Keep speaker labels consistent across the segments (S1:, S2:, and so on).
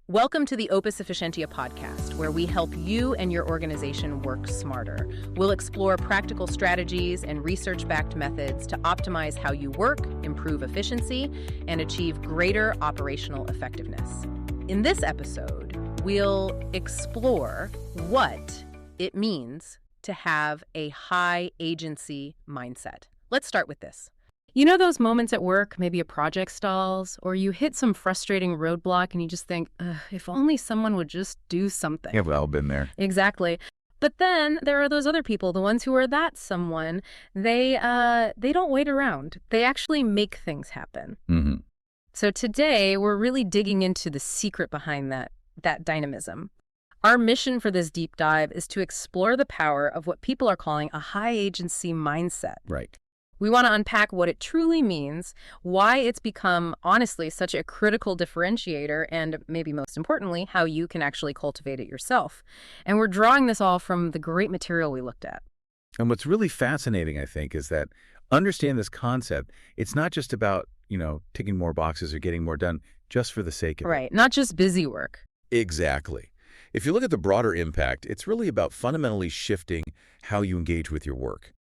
S1: Welcome to the Opus Efficientia podcast, where we help you and your organization work smarter. We'll explore practical strategies and research-backed methods to optimize how you work, improve efficiency, and achieve greater operational effectiveness. In this episode, we'll explore what it means to have a high agency mindset. Let's start with this. You know those moments at work, maybe a project stalls, or you hit some frustrating roadblock and you just think, if only someone would just do something.
S2: Yeah, we've all been there.
S1: Exactly. But then there are those other people, the ones who are that someone. They don't wait around. They actually make things happen.
S2: Mm-hmm.
S1: So today we're really digging into the secret behind that dynamism. Our mission for this deep dive is to explore the power of what people are calling a high agency mindset.
S2: Right.
S1: We want to unpack what it truly means, why it's become, honestly, such a critical differentiator, and maybe most importantly, how you can actually cultivate it yourself. And we're drawing this all from the great material we looked at.
S2: And what's really fascinating, I think, is that understand this concept. It's not just about, ticking more boxes or getting more done just for the sake of it.
S1: Right. Not just busy work.
S2: Exactly. If you look at the broader impact, it's really about fundamentally shifting how you engage with your work.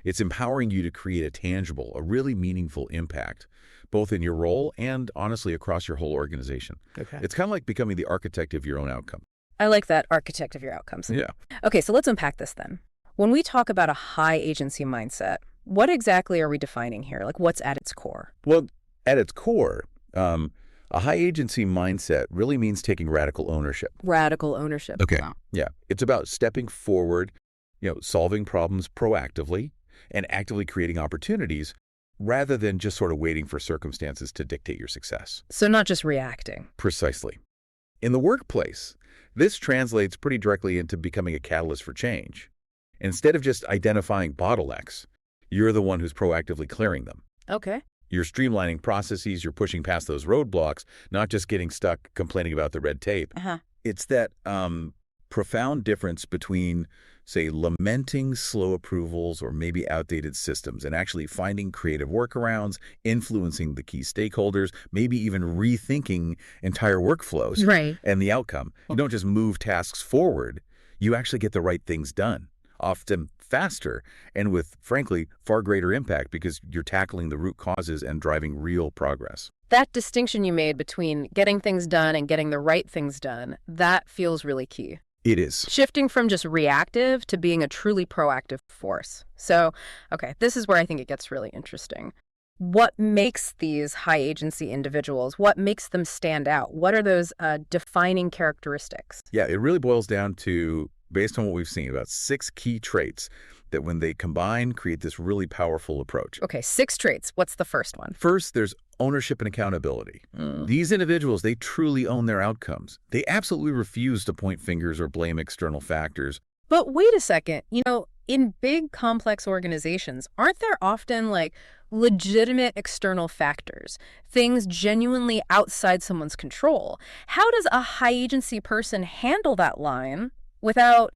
S2: It's empowering you to create a tangible, a really meaningful impact, both in your role and, honestly, across your whole organization.
S1: Okay.
S2: It's kind of like becoming the architect of your own outcome.
S1: I like that, architect of your outcomes.
S2: Yeah.
S1: Okay, so let's unpack this then. When we talk about a high agency mindset, what exactly are we defining here? Like, what's at its core?
S2: Well, at its core, a high agency mindset really means taking radical ownership.
S1: Radical ownership.
S2: Okay.
S1: Wow.
S2: Yeah. It's about stepping forward, solving problems proactively, and actively creating opportunities rather than just sort of waiting for circumstances to dictate your success.
S1: So not just reacting.
S2: Precisely. In the workplace, this translates pretty directly into becoming a catalyst for change. Instead of just identifying bottlenecks, you're the one who's proactively clearing them.
S1: Okay.
S2: You're streamlining processes, you're pushing past those roadblocks, not just getting stuck complaining about the red tape.
S1: Uh-huh.
S2: It's that profound difference between, say, lamenting slow approvals or maybe outdated systems and actually finding creative workarounds, influencing the key stakeholders, maybe even rethinking entire workflows.
S1: Right.
S2: And the outcome. You don't just move tasks forward, you actually get the right things done, often faster and with, frankly, far greater impact because you're tackling the root causes and driving real progress.
S1: That distinction you made between getting things done and getting the right things done, that feels really key.
S2: It is.
S1: Shifting from just reactive to being a truly proactive force. So, okay, this is where I think it gets really interesting. What makes these high agency individuals, what makes them stand out? What are those defining characteristics?
S2: Yeah, it really boils down to, based on what we've seen, about 6 key traits that when they combine, create this really powerful approach.
S1: Okay, 6 traits. What's the first one?
S2: First, there's ownership and accountability. These individuals, they truly own their outcomes. They absolutely refuse to point fingers or blame external factors.
S1: But wait a second, in big, complex organizations, aren't there often legitimate external factors, things genuinely outside someone's control? How does a high agency person handle that line without,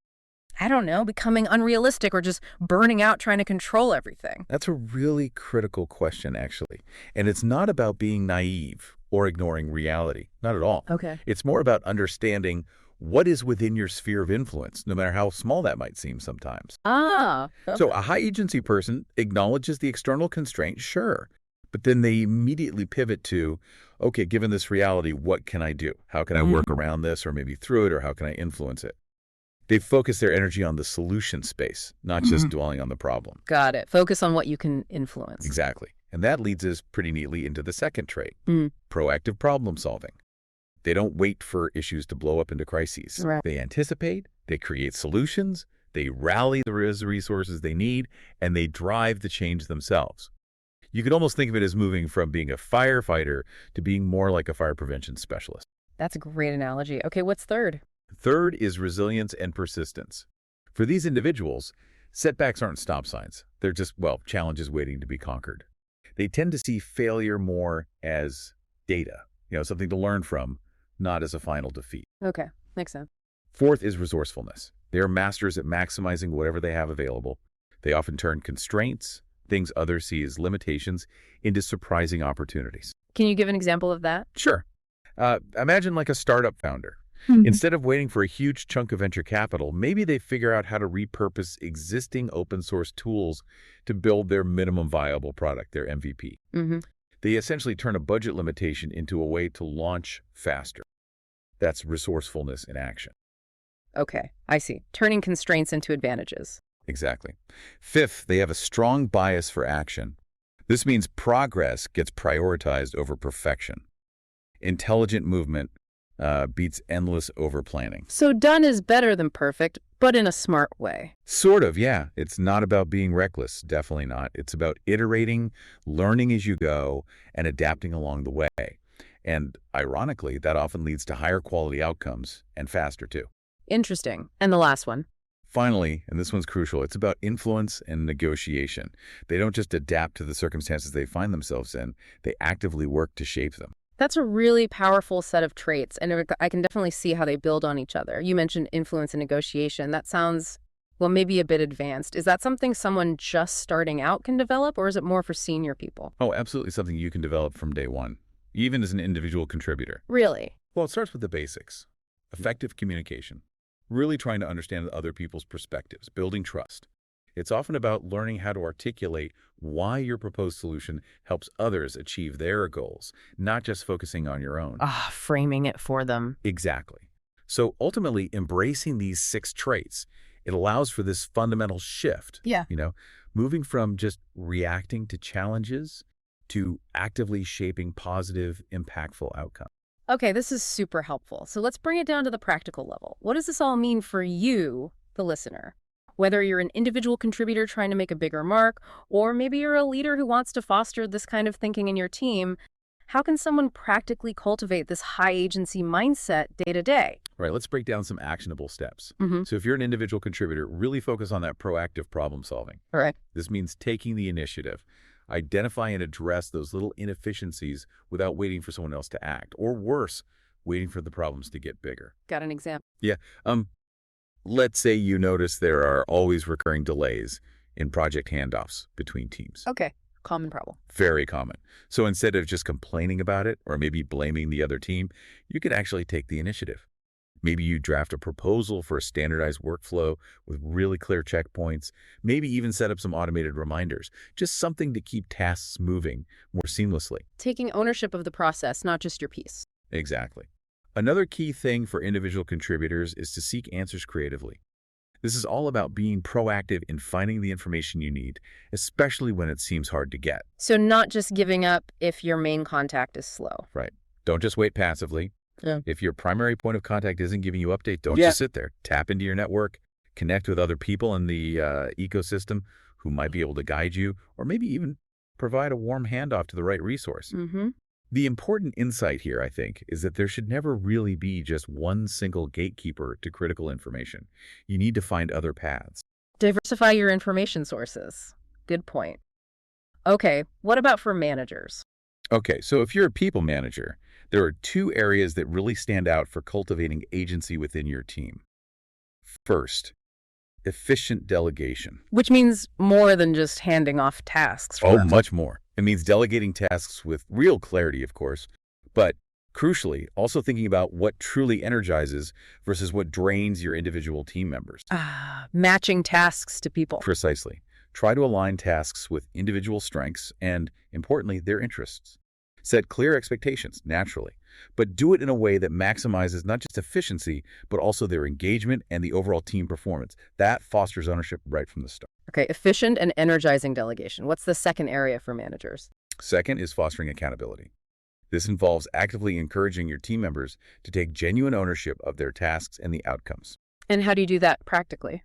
S1: becoming unrealistic or just burning out trying to control everything?
S2: That's a really critical question, actually. And it's not about being naive or ignoring reality. Not at all.
S1: Okay.
S2: It's more about understanding what is within your sphere of influence, no matter how small that might seem sometimes.
S1: Okay.
S2: So a high agency person acknowledges the external constraint, sure, but then they immediately pivot to, okay, given this reality, what can I do? How can I work around this or maybe through it, or how can I influence it? They focus their energy on the solution space, not just dwelling on the problem.
S1: Got it. Focus on what you can influence.
S2: Exactly. And that leads us pretty neatly into the second trait, proactive problem solving. They don't wait for issues to blow up into crises.
S1: Right.
S2: They anticipate, they create solutions, they rally the resources they need, and they drive the change themselves. You could almost think of it as moving from being a firefighter to being more like a fire prevention specialist.
S1: That's a great analogy. Okay, what's third?
S2: Third is resilience and persistence. For these individuals, setbacks aren't stop signs. They're just, challenges waiting to be conquered. They tend to see failure more as data, something to learn from, not as a final defeat.
S1: Okay, makes sense.
S2: Fourth is resourcefulness. They are masters at maximizing whatever they have available. They often turn constraints, things others see as limitations, into surprising opportunities.
S1: Can you give an example of that?
S2: Sure. Imagine like a startup founder. Instead of waiting for a huge chunk of venture capital, maybe they figure out how to repurpose existing open source tools to build their minimum viable product, their MVP.
S1: Mm-hmm.
S2: They essentially turn a budget limitation into a way to launch faster. That's resourcefulness in action.
S1: Okay, I see. Turning constraints into advantages.
S2: Exactly. Fifth, they have a strong bias for action. This means progress gets prioritized over perfection. Intelligent movement beats endless over-planning.
S1: So done is better than perfect, but in a smart way.
S2: Sort of, yeah. It's not about being reckless, definitely not. It's about iterating, learning as you go, and adapting along the way. And ironically, that often leads to higher quality outcomes, and faster too.
S1: Interesting. And the last one?
S2: Finally, and this one's crucial, it's about influence and negotiation. They don't just adapt to the circumstances they find themselves in, they actively work to shape them.
S1: That's a really powerful set of traits, and I can definitely see how they build on each other. You mentioned influence and negotiation. That sounds, well, maybe a bit advanced. Is that something someone just starting out can develop, or is it more for senior people?
S2: Oh, absolutely something you can develop from day one, even as an individual contributor.
S1: Really?
S2: Well, it starts with the basics. Effective communication. Really trying to understand other people's perspectives, building trust. It's often about learning how to articulate why your proposed solution helps others achieve their goals, not just focusing on your own.
S1: Framing it for them.
S2: Exactly. So ultimately, embracing these 6 traits, it allows for this fundamental shift.
S1: Yeah.
S2: Moving from just reacting to challenges to actively shaping positive, impactful outcomes.
S1: Okay, this is super helpful. So let's bring it down to the practical level. What does this all mean for you, the listener? Whether you're an individual contributor trying to make a bigger mark, or maybe you're a leader who wants to foster this kind of thinking in your team, how can someone practically cultivate this high agency mindset day to day?
S2: Right, let's break down some actionable steps.
S1: Mm-hmm.
S2: So if you're an individual contributor, really focus on that proactive problem solving.
S1: All right.
S2: This means taking the initiative. Identify and address those little inefficiencies without waiting for someone else to act, or worse, waiting for the problems to get bigger.
S1: Got an example?
S2: Yeah. Let's say you notice there are always recurring delays in project handoffs between teams.
S1: Okay. Common problem.
S2: Very common. So instead of just complaining about it or maybe blaming the other team, you could actually take the initiative. Maybe you draft a proposal for a standardized workflow with really clear checkpoints, maybe even set up some automated reminders, just something to keep tasks moving more seamlessly.
S1: Taking ownership of the process, not just your piece.
S2: Exactly. Another key thing for individual contributors is to seek answers creatively. This is all about being proactive in finding the information you need, especially when it seems hard to get.
S1: So not just giving up if your main contact is slow.
S2: Right. Don't just wait passively.
S1: Yeah.
S2: If your primary point of contact isn't giving you update, don't just sit there. Tap into your network, connect with other people in the ecosystem who might be able to guide you, or maybe even provide a warm handoff to the right resource.
S1: Mm-hmm.
S2: The important insight here, I think, is that there should never really be just one single gatekeeper to critical information. You need to find other paths.
S1: Diversify your information sources. Good point. Okay, what about for managers?
S2: Okay, so if you're a people manager, there are 2 areas that really stand out for cultivating agency within your team. First, efficient delegation.
S1: Which means more than just handing off tasks.
S2: Oh, much more. It means delegating tasks with real clarity, of course, but crucially, also thinking about what truly energizes versus what drains your individual team members.
S1: Matching tasks to people.
S2: Precisely. Try to align tasks with individual strengths and, importantly, their interests. Set clear expectations, naturally, but do it in a way that maximizes not just efficiency, but also their engagement and the overall team performance. That fosters ownership right from the start.
S1: Okay, efficient and energizing delegation. What's the second area for managers?
S2: Second is fostering accountability. This involves actively encouraging your team members to take genuine ownership of their tasks and the outcomes.
S1: And how do you do that practically?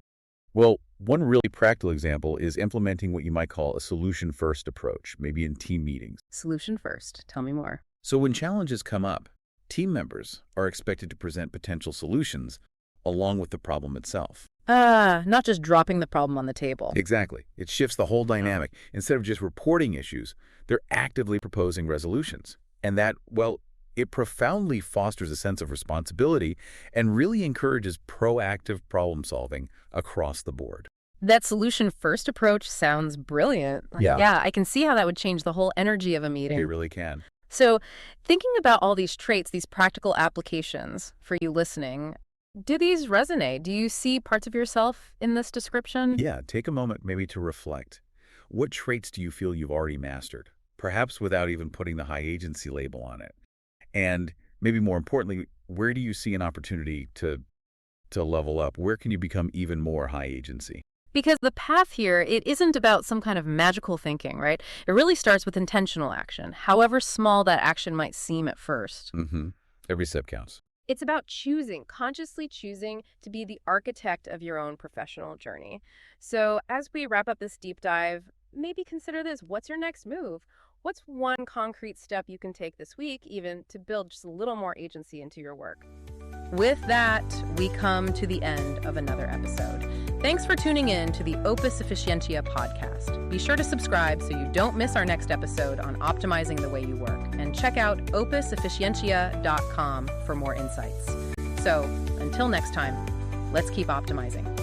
S2: Well, one really practical example is implementing what you might call a solution-first approach, maybe in team meetings.
S1: Solution first. Tell me more.
S2: So when challenges come up, team members are expected to present potential solutions along with the problem itself.
S1: Not just dropping the problem on the table.
S2: Exactly. It shifts the whole dynamic. Instead of just reporting issues, they're actively proposing resolutions. And that, well, it profoundly fosters a sense of responsibility and really encourages proactive problem solving across the board.
S1: That solution-first approach sounds brilliant. Yeah, I can see how that would change the whole energy of a meeting.
S2: It really can.
S1: So, thinking about all these traits, these practical applications for you listening, do these resonate? Do you see parts of yourself in this description?
S2: Yeah, take a moment maybe to reflect. What traits do you feel you've already mastered? Perhaps without even putting the high agency label on it. And maybe more importantly, where do you see an opportunity to level up? Where can you become even more high agency?
S1: Because the path here, it isn't about some kind of magical thinking, right? It really starts with intentional action, however small that action might seem at first.
S2: Mm-hmm. Every step counts.
S1: It's about choosing, consciously choosing to be the architect of your own professional journey. So, as we wrap up this deep dive, maybe consider this. What's your next move? What's one concrete step you can take this week, even to build just a little more agency into your work? With that, we come to the end of another episode. Thanks for tuning in to the Opus Efficientia podcast. Be sure to subscribe so you don't miss our next episode on optimizing the way you work. And check out opusefficientia.com for more insights. So, until next time, let's keep optimizing.